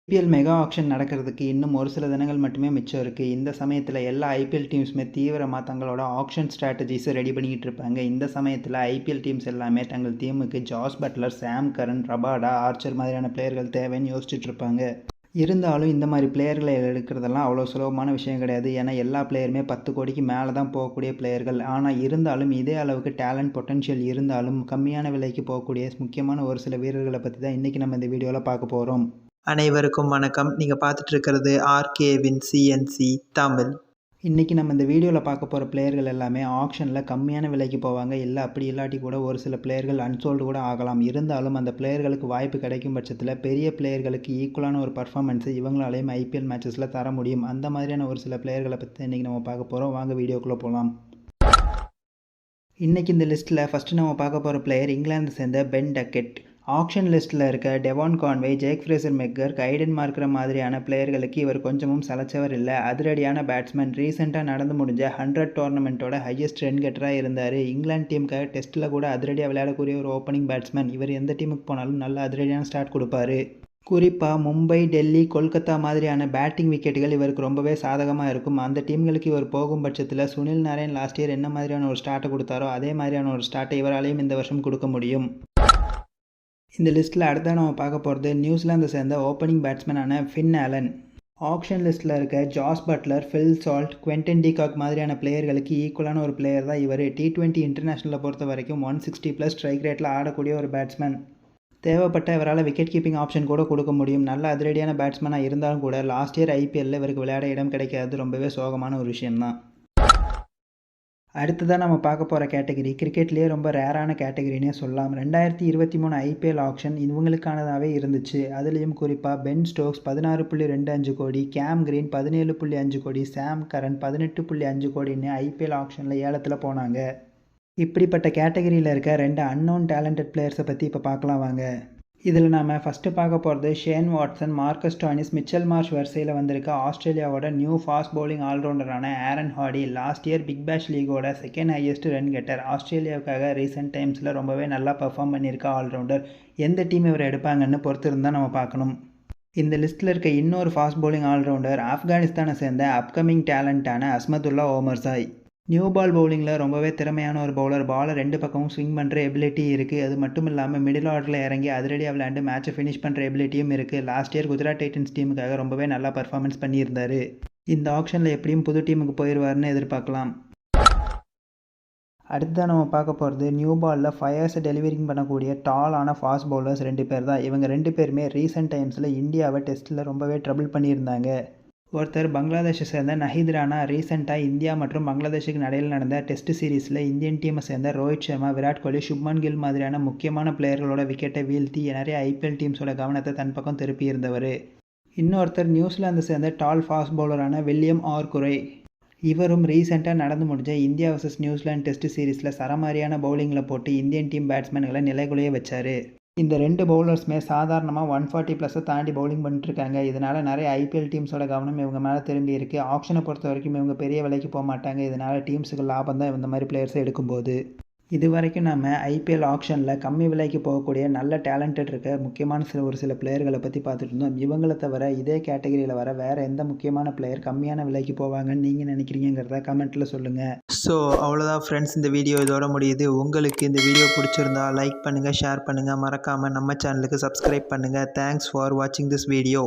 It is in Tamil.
ஐபிஎல் மெகா ஆக்ஷன் நடக்கிறதுக்கு இன்னும் ஒரு சில தினங்கள் மட்டுமே மிச்சம் இருக்குது. இந்த சமயத்தில் எல்லா ஐபிஎல் டீம்ஸுமே தீவிரமாக தங்களோட ஆக்ஷன் ஸ்ட்ராட்டஜிஸை ரெடி பண்ணிக்கிட்டு இருப்பாங்க. இந்த சமயத்தில் ஐபிஎல் டீம்ஸ் எல்லாமே தங்கள் டீமுக்கு ஜாஸ் பட்லர், சாம் கரன், ரபாடா, ஆர்ச்சர் மாதிரியான பிளேயர்கள் தேவைன்னு யோசிச்சுட்டு இருப்பாங்க. இருந்தாலும் இந்த மாதிரி பிளேயர்களை எடுக்கிறதெல்லாம் அவ்வளோ சுலபமான விஷயம் கிடையாது. ஏன்னா எல்லா பிளேயருமே 10 கோடிக்கு மேலே தான் போகக்கூடிய பிளேயர்கள். ஆனால் இருந்தாலும் இதே அளவுக்கு டேலண்ட் பொட்டன்ஷியல் இருந்தாலும் கம்மியான விலைக்கு போகக்கூடிய முக்கியமான ஒரு சில வீரர்களை பற்றி தான் இன்றைக்கி நம்ம இந்த வீடியோவில் பார்க்க போகிறோம். அனைவருக்கும் வணக்கம். நீங்கள் பார்த்துட்டு இருக்கிறது ஆர்கேவின் சிஎன்சி தமிழ். இன்றைக்கி நம்ம இந்த வீடியோவில் பார்க்க போகிற பிளேயர்கள் எல்லாமே ஆக்ஷனில் கம்மியான விலைக்கு போவாங்க. இல்லை அப்படி இல்லாட்டி கூட ஒரு சில பிளேயர்கள் அன்சோல்டு கூட ஆகலாம். இருந்தாலும் அந்த பிளேயர்களுக்கு வாய்ப்பு கிடைக்கும் பட்சத்தில் பெரிய பிளேயர்களுக்கு ஈக்குவலான ஒரு பர்ஃபார்மன்ஸை இவங்களாலேயும் ஐபிஎல் மேட்சஸில் தர முடியும். அந்த மாதிரியான ஒரு சில பிளேயர்களை பற்றி இன்றைக்கி நம்ம பார்க்க போகிறோம். வாங்க வீடியோக்குள்ளே போகலாம். இன்றைக்கி இந்த லிஸ்ட்டில் ஃபஸ்ட்டு நம்ம பார்க்க போகிற பிளேயர் இங்கிலாந்து சேர்ந்த பென் டக்கெட். ஆக்ஷன் லிஸ்ட்டில் இருக்க Devon Conway, Jake Fraser McGurk, கைடன் மார்க்கர் மாதிரியான பிளேயர்களுக்கு இவர் கொஞ்சமும் சலைச்சவர் இல்லை. அதிரடியான பேட்ஸ்மேன். ரீசெண்டாக நடந்து முடிஞ்ச 100 டோர்னமெண்ட்டோட ஹையஸ்ட் ரன் கெட்டராக இருந்தார். இங்கிலாந்து டீமுக்காக டெஸ்ட்டில் கூட அதிரடியாக விளையாடக்கூடிய ஒரு ஓப்பனிங் பேட்ஸ்மேன். இவர் எந்த டீமுக்கு போனாலும் நல்ல அதிரடியான ஸ்டார்ட் கொடுப்பாரு. குறிப்பாக மும்பை, டெல்லி, கொல்கத்தா மாதிரியான பேட்டிங் விக்கெட்டுகள் இவருக்கு ரொம்பவே சாதகமாக இருக்கும். அந்த டீம்களுக்கு இவர் போகும் பட்சத்தில் சுனில் நாராயண் லாஸ்ட் இயர் என்ன மாதிரியான ஒரு ஸ்டார்ட்டை கொடுத்தாரோ அதே மாதிரியான ஒரு ஸ்டார்ட்டை இவராலையும் இந்த வருஷம் கொடுக்க முடியும். இந்த லிஸ்ட்டில் அடுத்த நம்ம பார்க்க போகிறது நியூசிலாந்தை சேர்ந்த ஓப்பனிங் பேட்ஸ்மேனான ஃபின் ஆலன். ஆக்ஷன் லிஸ்ட்டில் இருக்க Jos Buttler, Phil Salt, Quinton de Kock மாதிரியான பிளேயர்களுக்கு ஈக்குவலான ஒரு பிளேயர் தான் இவர். T20 இன்டர்நேஷனலில் பொறுத்த வரைக்கும் 160+ ஸ்ட்ரைக் ரேட்டில் ஆடக்கூடிய ஒரு பேட்ஸ்மேன். தேவைப்பட்ட இவரால் விக்கெட் கீப்பிங் ஆப்ஷன் கூட கொடுக்க முடியும். நல்ல அதிரடியான பேட்ஸ்மேனாக இருந்தாலும் கூட லாஸ்ட் இயர் ஐபிஎல்லில் இவருக்கு விளையாட இடம் கிடைக்காது ரொம்பவே சோகமான ஒரு விஷயம்தான். அடுத்ததாக நம்ம பார்க்க போகிற கேட்டகரி கிரிக்கெட்லேயே ரொம்ப ரேரான கேட்டகரினே சொல்லலாம். 2023 ஐபிஎல் ஆக்ஷன் இவங்களுக்கானதாகவே இருந்துச்சு. அதுலேயும் குறிப்பாக பென் ஸ்டோக்ஸ் 16.25 கோடி, கேம் கிரீன் 17.5 கோடி, சாம் கரன் 18.5 கோடின்னு ஐபிஎல் ஆக்ஷனில் ஏலத்தில் போனாங்க. இப்படிப்பட்ட கேட்டகரியில் இருக்க 2 அன்னோன் டேலண்டட் பிளேயர்ஸை பற்றி இப்போ பார்க்கலாம் வாங்க. இதில் நாம் ஃபஸ்ட்டு பார்க்க போகிறது Shane Watson, Marcus Stoinis, Mitchell Marsh வரிசையில் வந்திருக்க ஆஸ்திரேலியாவோட நியூ ஃபாஸ்ட் பவுலிங் ஆல்ரவுண்டரான Aaron Hardie. Last year Big Bash லீகோட செகண்ட் ஹையஸ்ட் ரன் கெட்டர். ஆஸ்திரேலியாவுக்காக ரீசெண்ட் டைம்ஸில் ரொம்பவே நல்லா பர்ஃபார்ம் பண்ணியிருக்க ஆல்ரவுண்டர். எந்த டீம் இவர் எடுப்பாங்கன்னு பொறுத்து இருந்தால் நம்ம பார்க்கணும். இந்த லிஸ்ட்டில் இருக்க இன்னொரு ஃபாஸ்ட் பவுலிங் ஆல்ரவுண்டர் ஆப்கானிஸ்தானை சேர்ந்த அப்கமிங் டேலண்டான அஸ்மதுல்லா ஓமர்சாய். நியூ பால் பவுலிங்கில் ரொம்பவே திறமையான ஒரு பவுலர். பாலை 2 பக்கமும் ஸ்விங் பண்ணுற எபிலிட்டி இருக்குது. அது மட்டும் இல்லாமல் மிடில் ஆர்டரில் இறங்கி அதிரடியாக விளையாண்டு மேட்சை ஃபினிஷ் பண்ணுற எபிலிட்டியும் இருக்குது. லாஸ்ட் இயர் குஜராத் டைட்டன்ஸ் டீமுக்காக ரொம்பவே நல்லா பர்ஃபார்மன்ஸ் பண்ணியிருந்தார். இந்த ஆக்ஷனில் எப்படியும் புது டீமுக்கு போயிடுவார்னு எதிர்பார்க்கலாம். அடுத்ததான் நம்ம பார்க்க போகிறது நியூ பாலில் ஃபயர்ஸை டெலிவரிங் பண்ணக்கூடிய டாலான ஃபாஸ்ட் பவுலர்ஸ் 2 பேர் தான். இவங்க 2 பேருமே ரீசெண்ட் டைம்ஸில் இந்தியாவை டெஸ்ட்டில் ரொம்பவே ட்ரபிள் பண்ணியிருந்தாங்க. ஒருத்தர் பங்களாதேஷை சேர்ந்த நஹீத் ராணா. ரீசெண்டாக இந்தியா மற்றும் பங்களாதேஷுக்கு நடையில் நடந்த டெஸ்ட் சீரீஸில் இந்தியன் டீமை சேர்ந்த ரோஹித் சர்மா, விராட் கோலி, சுப்மன் கில் மாதிரியான முக்கியமான பிளேயர்களோட விக்கெட்டை வீழ்த்தி நிறைய ஐபிஎல் டீம்ஸோட கவனத்தை தன் பக்கம் திருப்பி இருந்தவர். இன்னொருத்தர் நியூசிலாந்து சேர்ந்த டால் ஃபாஸ்ட் பவுலரான வில்லியம் ஆர் குரை. இவரும் ரீசெண்டாக நடந்து முடிஞ்ச இந்தியா vs நியூசிலாந்து டெஸ்ட் சீரீஸில் சரமாரியான பவுலிங்கில் போட்டு இந்தியன் டீம் பேட்ஸ்மேன்களை நிலைகுலைய வச்சார். இந்த 2 பவுலர்ஸுமே சாதாரணமாக 140+ தாண்டி பவுலிங் பண்ணிட்டுருக்காங்க. இதனால் நிறைய ஐபிஎல் டீம்ஸோட கவனம் இவங்க மேலே திரும்பி இருக்குது. ஆக்ஷனை பொறுத்த வரைக்கும் இவங்க பெரிய விலைக்கு போக மாட்டாங்க. இதனால் டீம்ஸுக்கு லாபம் தான் இந்த மாதிரி பிளேயர்ஸை எடுக்கும்போது. இது வரைக்கும் நம்ம ஐபிஎல் ஆக்ஷனில் கம்மி விலைக்கு போகக்கூடிய நல்ல டேலண்டட் இருக்க முக்கியமான ஒரு சில பிளேயர்களை பற்றி பார்த்துட்டு இருந்தோம். இவங்களை தவிர இதே கேட்டகரியில் வர வேறு எந்த முக்கியமான பிளேயர் கம்மியான விலைக்கு போவாங்கன்னு நீங்கள் நினைக்கிறீங்கிறத கமெண்ட்டில் சொல்லுங்கள். ஸோ அவ்வளோதான் ஃப்ரெண்ட்ஸ், இந்த வீடியோ இதோட முடியுது. உங்களுக்கு இந்த வீடியோ பிடிச்சிருந்தா லைக் பண்ணுங்கள், ஷேர் பண்ணுங்கள், மறக்காமல் நம்ம சேனலுக்கு சப்ஸ்கிரைப் பண்ணுங்கள். தேங்க்ஸ் ஃபார் வாட்சிங் திஸ் வீடியோ.